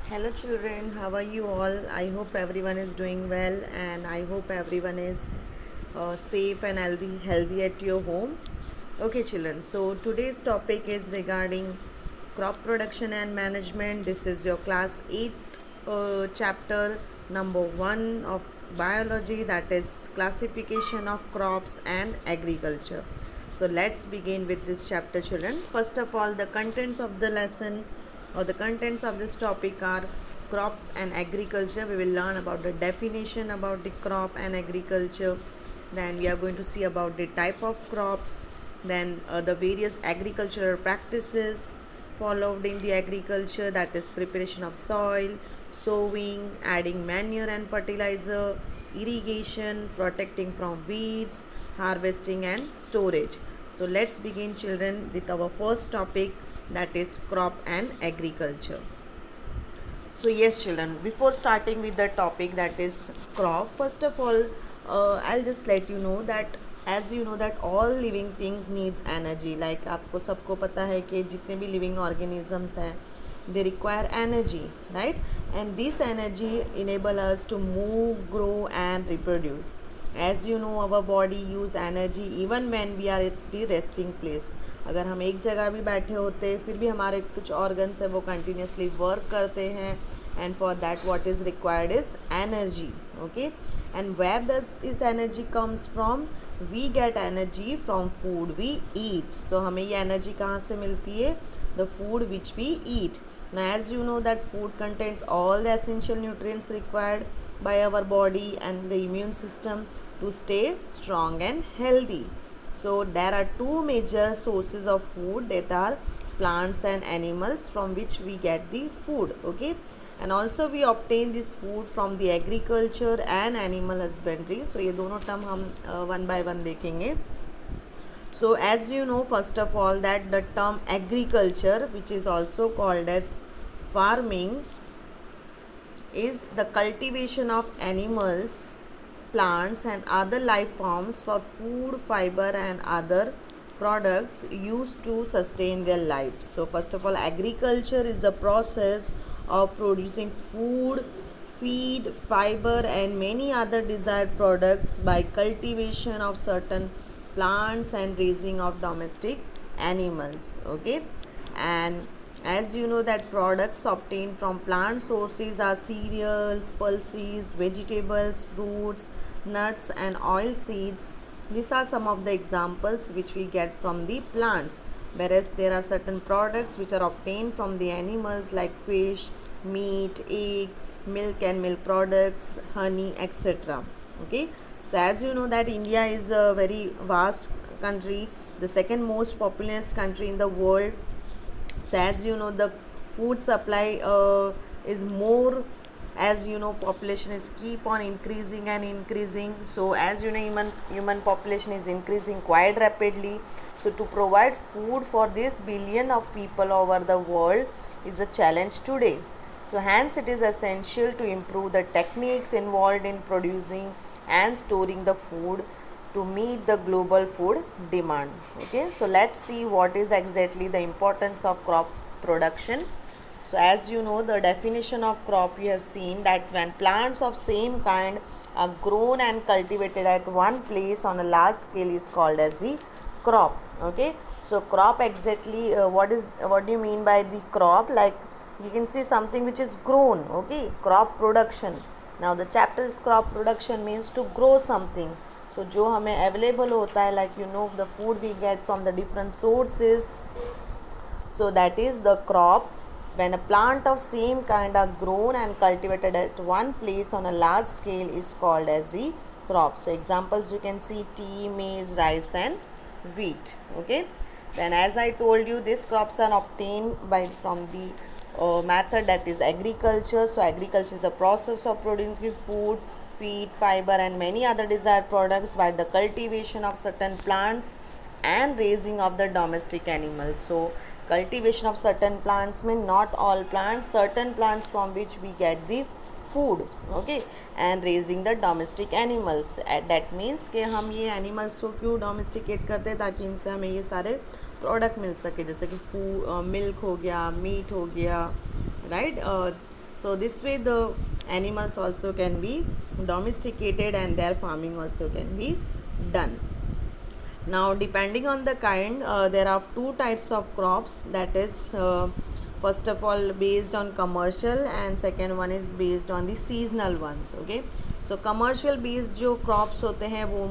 Hello, children. How are you all? I hope everyone is doing well, and I hope everyone is safe and healthy at your home. Okay, children. So today's topic is regarding crop production and management. This is your class 8 chapter number 1 of biology, that is classification of crops and agriculture. So let's begin with this chapter, children. First of all, the contents of the lesson or the contents of this topic are crop and agriculture. We will learn about the definition about the crop and agriculture. Then we are going to see about the type of crops, then the various agricultural practices followed in the agriculture, that is preparation of soil, sowing, adding manure and fertilizer, irrigation, protecting from weeds, harvesting and storage. So let's begin, children, with our first topic, that is crop and agriculture. So yes, children, before starting with the topic, that is crop, first of all, I'll just let you know that as you know that all living things needs energy. Like आपको सबको पता है कि जितने भी living organisms हैं, they require energy, right? And this energy enable us to move, grow and reproduce. As you know, our body use energy even when we are at the resting place. अगर हम एक जगह भी बैठे होते फिर भी हमारे कुछ ऑर्गन्स है वो कंटिन्यूसली वर्क करते हैं, and for that what is required is energy. Okay, and where does this energy comes from? We get energy from food we eat. So हमें ये एनर्जी कहाँ से मिलती है? The food which we eat. Now, as you know that food contains all the essential nutrients required by our body and the immune system to stay strong and healthy. So there are two major sources of food, that are plants and animals, from which we get the food. Okay, and also we obtain this food from the agriculture and animal husbandry. So ये दोनों term हम one by one देखेंगे. So as you know, first of all, that the term agriculture, which is also called as farming, is the cultivation of animals, plants and other life forms for food, fiber and other products used to sustain their lives. So first of all, agriculture is the process of producing food, feed, fiber and many other desired products by cultivation of certain plants and raising of domestic animals. Okay, and as you know that products obtained from plant sources are cereals, pulses, vegetables, fruits, nuts and oil seeds. These are some of the examples which we get from the plants, whereas there are certain products which are obtained from the animals like fish, meat, egg, milk and milk products, honey, etc. Okay, so as you know that India is a very vast country, the second most populous country in the world. So as you know the food supply is more, as you know population is keep on increasing and increasing. So as you know human population is increasing quite rapidly. So to provide food for this billion of people over the world is a challenge today. So hence it is essential to improve the techniques involved in producing and storing the food to meet the global food demand. Okay, so let's see what is exactly the importance of crop production. So as you know the definition of crop, you have seen that when plants of same kind are grown and cultivated at one place on a large scale is called as the crop. Okay, so crop exactly what do you mean by the crop? Like you can see something which is grown. Okay, crop production. Now the chapter is crop production means to grow something. So जो हमें available होता है, like you know the food we get from the different sources, so that is the crop. When a plant of same kind are grown and cultivated at one place on a large scale is called as the crop. So examples you can see tea, maize, rice and wheat. Okay, then as I told you, these crops are obtained by from the method, that is agriculture. So agriculture is a process of producing food, feed, fiber and many other desired products by the cultivation of certain plants and raising of the domestic animals. So cultivation of certain plants mean not all plants, certain plants from which we get the food. Okay, and raising the domestic animals. That means कि हम ये animals को क्यों domesticate करते हैं, ताकि इनसे हमें ये सारे प्रोडक्ट मिल सके, जैसे कि मिल्क हो गया, मीट हो गया, right. So this way the animals also can be domesticated and their farming also can be done. Now depending on the kind, there are two types of crops, that is first of all based on commercial and second one is based on the seasonal ones. Okay, so commercial based जो crops होते हैं वो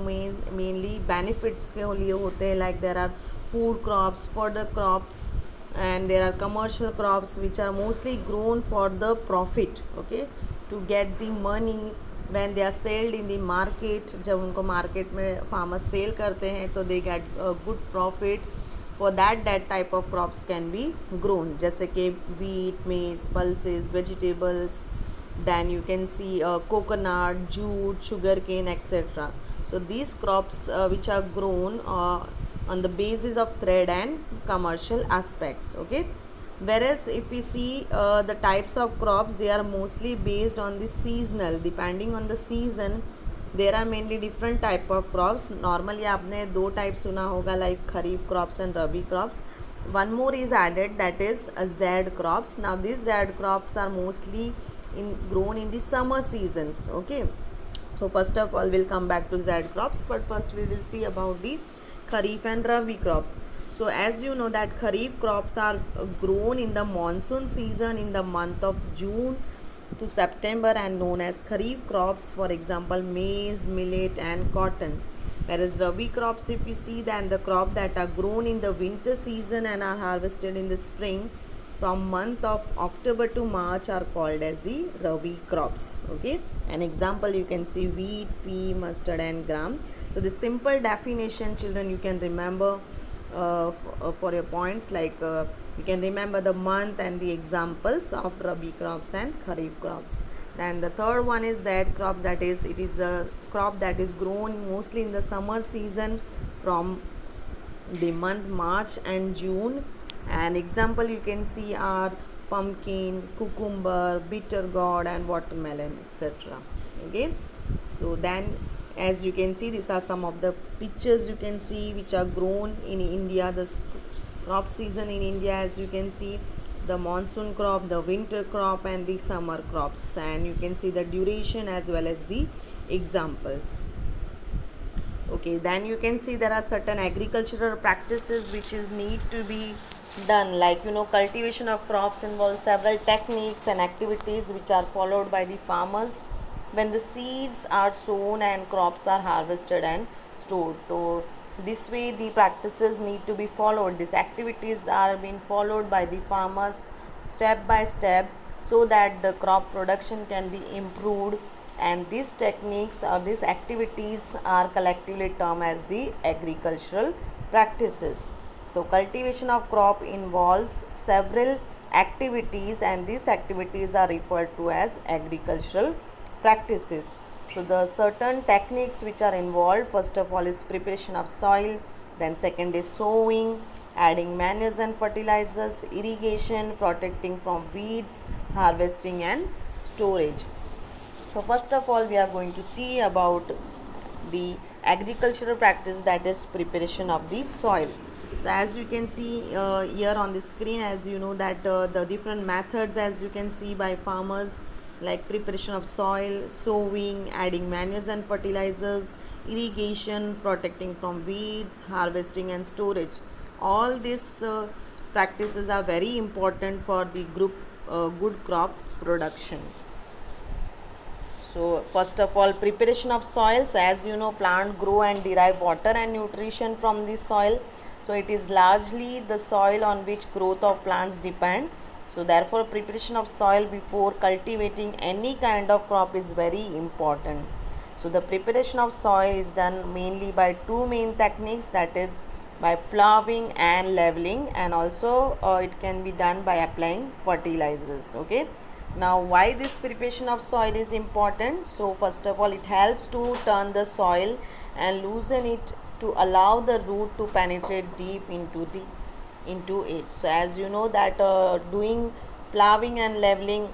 mainly benefits के लिए होते हैं, like there are food crops, fodder crops, and there are commercial crops which are mostly grown for the profit. Okay, to get the money when they are sold in the market. जब उनको market में farmers sale करते हैं तो they get a good profit. For that type of crops can be grown, जैसे कि wheat, maize, pulses, vegetables, then you can see coconut, jute, sugarcane, etc. So these crops which are grown on the basis of trade and commercial aspects. Okay, whereas if we see the types of crops, they are mostly based on the seasonal. Depending on the season there are mainly different type of crops. Normally आपने दो type सुना होगा, like kharif crops and rabi crops. One more is added, that is Z crops. Now these Z crops are mostly grown in the summer seasons. Okay, so first of all we'll come back to Z crops, but first we will see about the kharif and rabi crops. So as you know that kharif crops are grown in the monsoon season in the month of June to September and known as kharif crops, for example maize, millet and cotton. Whereas rabi crops, if we see, then the crop that are grown in the winter season and are harvested in the spring from month of October to March are called as the rabi crops. Okay, an example you can see wheat, pea, mustard and gram. So the simple definition, children, you can remember for your points, like you can remember the month and the examples of rabi crops and kharif crops. Then the third one is Z crops, that is it is a crop that is grown mostly in the summer season from the month March and June. And example you can see are pumpkin, cucumber, bitter gourd and watermelon, etc. Okay, so then as you can see, these are some of the pictures you can see which are grown in India. The crop season in India, as you can see, the monsoon crop, the winter crop and the summer crops, and you can see the duration as well as the examples. Okay, then you can see there are certain agricultural practices which is need to be done, like cultivation of crops involves several techniques and activities which are followed by the farmers when the seeds are sown and crops are harvested and stored. So this way the practices need to be followed. These activities are being followed by the farmers step by step so that the crop production can be improved, and these techniques or these activities are collectively termed as the agricultural practices. So cultivation of crop involves several activities and these activities are referred to as agricultural practices. So the certain techniques which are involved, first of all is preparation of soil, then second is sowing, adding manures and fertilizers, irrigation, protecting from weeds, harvesting and storage. So first of all we are going to see about the agricultural practice, that is preparation of the soil. So as you can see here on the screen, as you know that the different methods as you can see by farmers, like preparation of soil, sowing, adding manures and fertilizers, irrigation, protecting from weeds, harvesting and storage. All these practices are very important for the good crop production. So first of all, preparation of soil. So as you know, plant grow and derive water and nutrition from the soil. So it is largely the soil on which growth of plants depend. So therefore preparation of soil before cultivating any kind of crop is very important. So the preparation of soil is done mainly by two main techniques, that is by ploughing and leveling, and also it can be done by applying fertilizers. Okay, now why this preparation of soil is important? So first of all, it helps to turn the soil and loosen it to allow the root to penetrate deep into it. So as you know that doing ploughing and leveling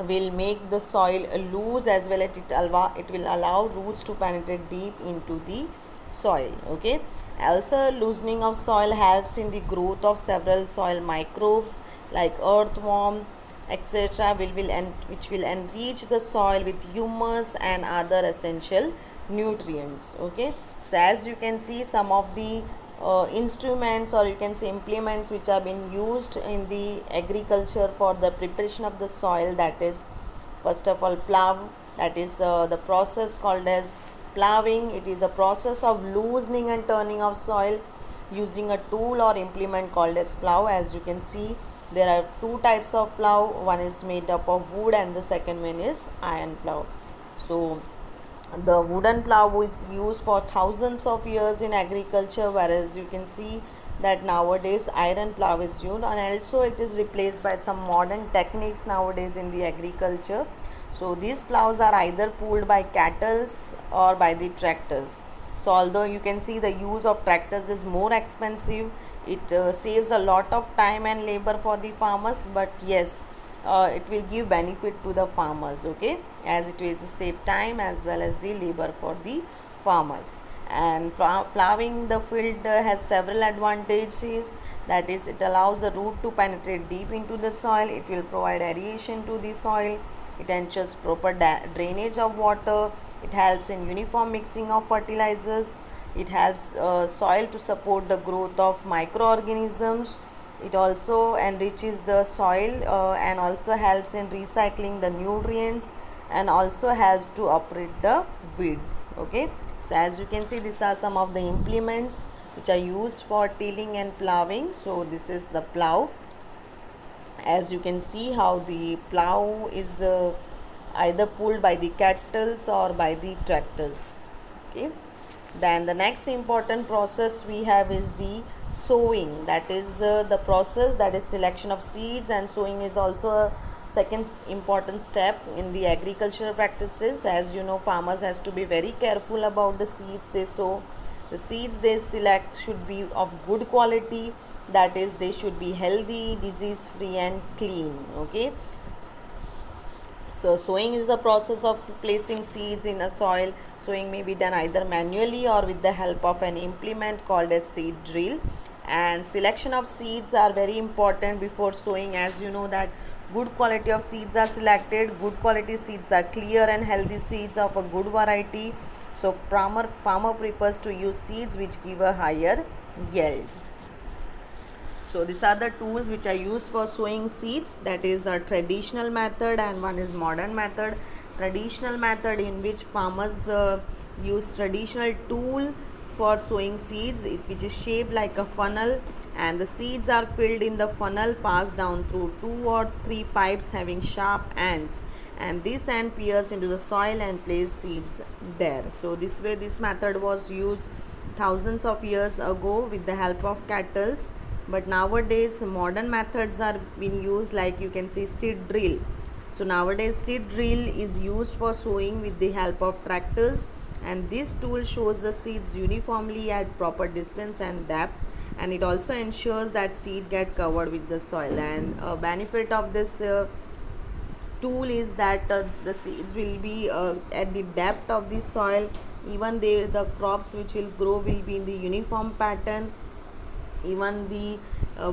will make the soil loose, as well as it will allow roots to penetrate deep into the soil. Okay, also loosening of soil helps in the growth of several soil microbes like earthworm, etc., which will enrich the soil with humus and other essential nutrients. Okay, so as you can see, some of the instruments, or you can say implements, which have been used in the agriculture for the preparation of the soil, that is, first of all, plow. That is the process called as ploughing. It is a process of loosening and turning of soil using a tool or implement called as plow. As you can see, there are two types of plow. One is made up of wood and the second one is iron plow. So the wooden plow is used for thousands of years in agriculture, whereas you can see that nowadays iron plow is used, and also it is replaced by some modern techniques nowadays in the agriculture. So these plows are either pulled by cattle or by the tractors. So although you can see the use of tractors is more expensive, it saves a lot of time and labor for the farmers, but yes, it will give benefit to the farmers. Okay, as it will save time as well as the labor for the farmers. And plowing the field has several advantages. That is, it allows the root to penetrate deep into the soil, it will provide aeration to the soil, it ensures proper drainage of water, it helps in uniform mixing of fertilizers, it helps soil to support the growth of microorganisms, it also enriches the soil and also helps in recycling the nutrients, and also helps to operate the weeds. Okay, so as you can see, these are some of the implements which are used for tilling and ploughing. So this is the plough. As you can see how the plough is either pulled by the cattle or by the tractors. Okay, then the next important process we have is the sowing. That is the process, that is selection of seeds, and sowing is also a second important step in the agricultural practices. As you know, farmers has to be very careful about the seeds they sow. The seeds they select should be of good quality, that is, they should be healthy, disease free and clean. Okay, so sowing is the process of placing seeds in a soil. Sowing may be done either manually or with the help of an implement called a seed drill. And selection of seeds are very important before sowing. As you know that good quality of seeds are selected. Good quality seeds are clear and healthy seeds of a good variety. So farmer prefers to use seeds which give a higher yield. So these are the tools which are used for sowing seeds. That is a traditional method and one is modern method. Traditional method, in which farmers use traditional tool for sowing seeds, which is shaped like a funnel, and the seeds are filled in the funnel, passed down through 2 or 3 pipes having sharp ends, and this end pierces into the soil and place seeds there. So this way this method was used thousands of years ago with the help of cattle, but nowadays modern methods are being used, like you can see seed drill. So nowadays seed drill is used for sowing with the help of tractors, and this tool shows the seeds uniformly at proper distance and depth, and it also ensures that seed get covered with the soil. And a benefit of this tool is that the seeds will be at the depth of the soil. Even the crops which will grow will be in the uniform pattern. Even the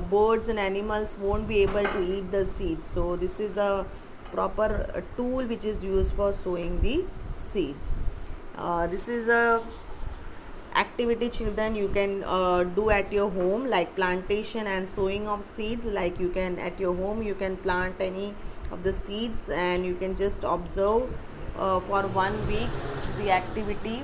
birds and animals won't be able to eat the seeds. So this is a proper tool which is used for sowing the seeds. This is a activity, children, you can do at your home, like plantation and sowing of seeds. Like you can at your home you can plant any of the seeds, and you can just observe for 1 week the activity,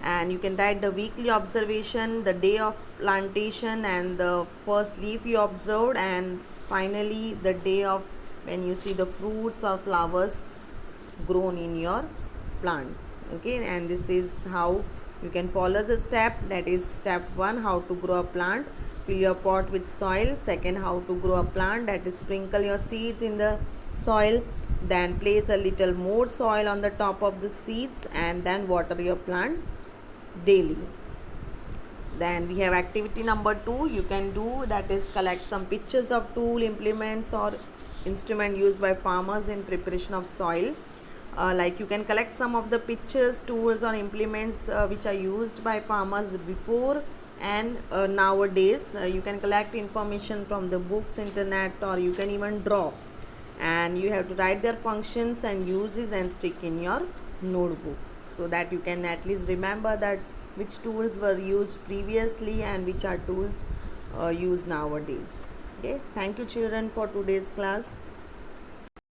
and you can write the weekly observation, the day of plantation, and the first leaf you observed, and finally the day of when you see the fruits or flowers grown in your plant. Okay, and this is how you can follow the step. That is step 1, how to grow a plant. Fill your pot with soil. Second, how to grow a plant, that is sprinkle your seeds in the soil, then place a little more soil on the top of the seeds, and then water your plant daily. Then we have activity number 2 you can do, that is collect some pictures of tool, implements or instrument used by farmers in preparation of soil. Like you can collect some of the pictures, tools or implements which are used by farmers before and nowadays. You can collect information from the books, internet, or you can even draw. and you have to write their functions and uses and stick in your notebook, so that you can at least remember that which tools were used previously and which are tools used nowadays. Okay, thank you children for today's class.